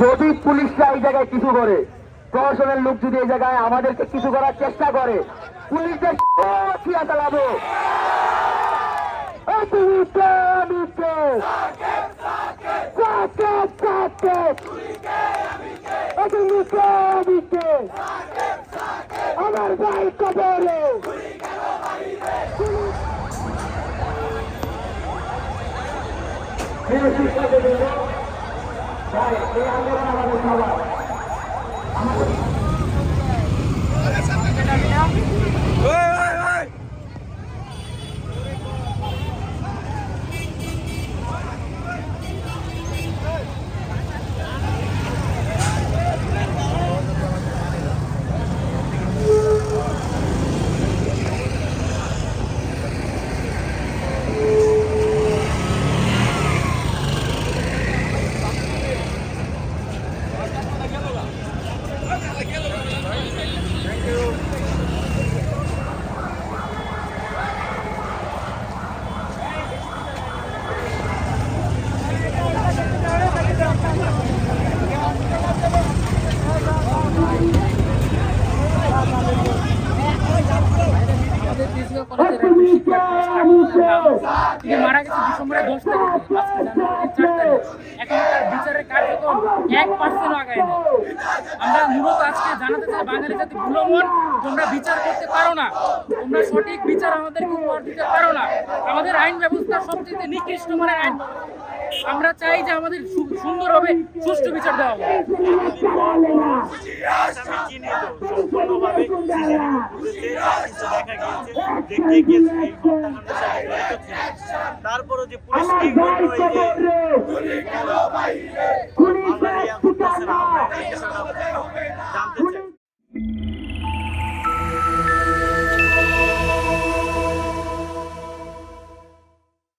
যদি পুলিশরা এই জায়গায় কিছু করে, প্রশাসনের লোক যদি এই জায়গায় আমাদেরকে কিছু করার চেষ্টা করে, পুলিশদের ছিয়া চালাবো। আমার ভাই কবরে এই আন্দোলন আমাদের সবার মারা গেছে ডিসেম্বরের 10 তারিখে, আজকে জানুয়ারির 4 তারিখ। এখন তার বিচারের কার্যক্রম 1% আগায় না। আমরা মূলত আজকে জানাতে চাই, বাঙালি জাতি ভুলো মন, তোমরা বিচার করতে পারো না, তোমরা সঠিক বিচার আমাদেরকে উপহার দিতে পারো না। আমাদের আইন ব্যবস্থা সবচেয়ে নিকৃষ্ট মানের আইন। আমরা চাই যে আমাদের সুন্দরভাবে সুষ্ঠু বিচার দেওয়া হবে। তারপরে যে পুলিশ কি করলো, এই যে